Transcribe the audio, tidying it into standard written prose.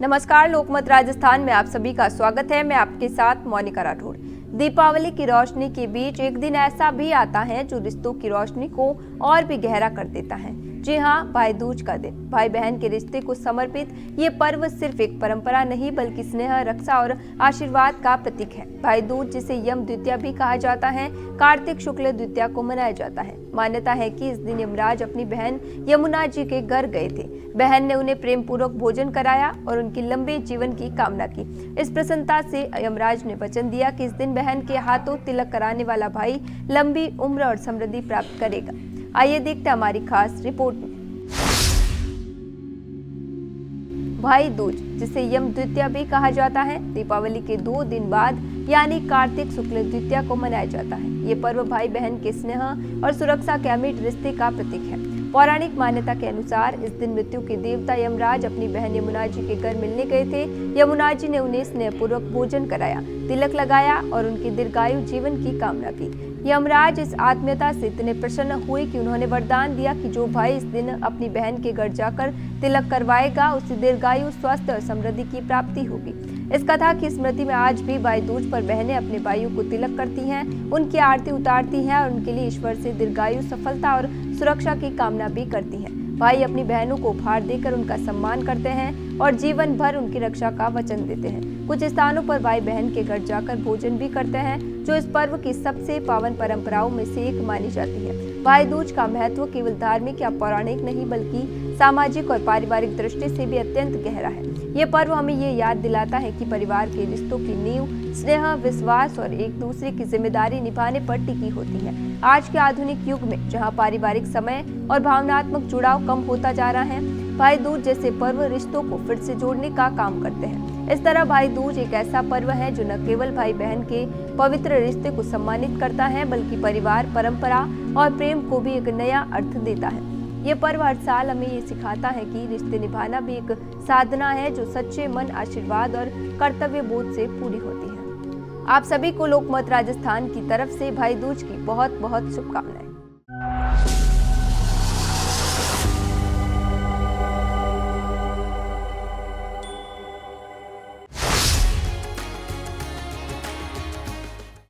नमस्कार, लोकमत राजस्थान में आप सभी का स्वागत है। मैं आपके साथ मोनिका राठौड़। दीपावली की रोशनी के बीच एक दिन ऐसा भी आता है जो रिश्तों की रोशनी को और भी गहरा कर देता है। जी हाँ, भाई दूज का दिन। भाई बहन के रिश्ते को समर्पित ये पर्व सिर्फ एक परंपरा नहीं बल्कि स्नेह, रक्षा और आशीर्वाद का प्रतीक है। भाई दूज, जिसे यम द्वितीया भी कहा जाता है, कार्तिक शुक्ल द्वितीया को मनाया जाता है। मान्यता है कि इस दिन यमराज अपनी बहन यमुना जी के घर गए थे। बहन ने उन्हें प्रेम पूर्वक भोजन कराया और उनकी लंबे जीवन की कामना की। इस प्रसन्नता से यमराज ने वचन दिया कि इस दिन बहन के हाथों तिलक कराने वाला भाई लंबी उम्र और समृद्धि प्राप्त करेगा। आइए देखते हैं हमारी खास रिपोर्ट में। भाई दूज, जिसे यम द्वितीया भी कहा जाता है, दीपावली के 2 दिन बाद यानी कार्तिक शुक्ल द्वितीया को मनाया जाता है। ये पर्व भाई बहन के स्नेह और सुरक्षा के अमिट रिश्ते का प्रतीक है। पौराणिक मान्यता के अनुसार इस दिन मृत्यु के देवता यमराज अपनी बहन यमुना जी के घर मिलने गए थे। यमुना जी ने उन्हें स्नेहपूर्वक भोजन कराया, तिलक लगाया और उनकी दीर्घायु जीवन की कामना की। यमराज इस आत्मीयता से इतने प्रसन्न हुए कि उन्होंने वरदान दिया कि जो भाई इस दिन अपनी बहन के घर जाकर तिलक करवाएगा उसे दीर्घायु, स्वास्थ्य और समृद्धि की प्राप्ति होगी। इस कथा की स्मृति में आज भी भाई दूज पर बहनें अपने भाइयों को तिलक करती हैं, उनकी आरती उतारती हैं और उनके लिए ईश्वर से दीर्घायु, सफलता और सुरक्षा की कामना भी करती हैं। भाई अपनी बहनों को उपहार देकर उनका सम्मान करते हैं और जीवन भर उनकी रक्षा का वचन देते हैं। कुछ स्थानों पर भाई बहन के घर जाकर भोजन भी करते हैं, जो इस पर्व की सबसे पावन परंपराओं में से एक मानी जाती है। भाई दूज का महत्व केवल धार्मिक या पौराणिक नहीं बल्कि सामाजिक और पारिवारिक दृष्टि से भी अत्यंत गहरा है। ये पर्व हमें ये याद दिलाता है कि परिवार के रिश्तों की नींव स्नेह, विश्वास और एक दूसरे की जिम्मेदारी निभाने पर टिकी होती है। आज के आधुनिक युग में जहाँ पारिवारिक समय और भावनात्मक जुड़ाव कम होता जा रहा है, भाई दूज जैसे पर्व रिश्तों को फिर से जोड़ने का काम करते हैं। इस तरह भाई दूज एक ऐसा पर्व है जो न केवल भाई बहन के पवित्र रिश्ते को सम्मानित करता है बल्कि परिवार, परंपरा और प्रेम को भी एक नया अर्थ देता है। ये पर्व हर साल हमें ये सिखाता है कि रिश्ते निभाना भी एक साधना है जो सच्चे मन, आशीर्वाद और कर्तव्य बोध से पूरी होती है। आप सभी को लोकमत राजस्थान की तरफ से भाई दूज की बहुत बहुत शुभकामनाएं।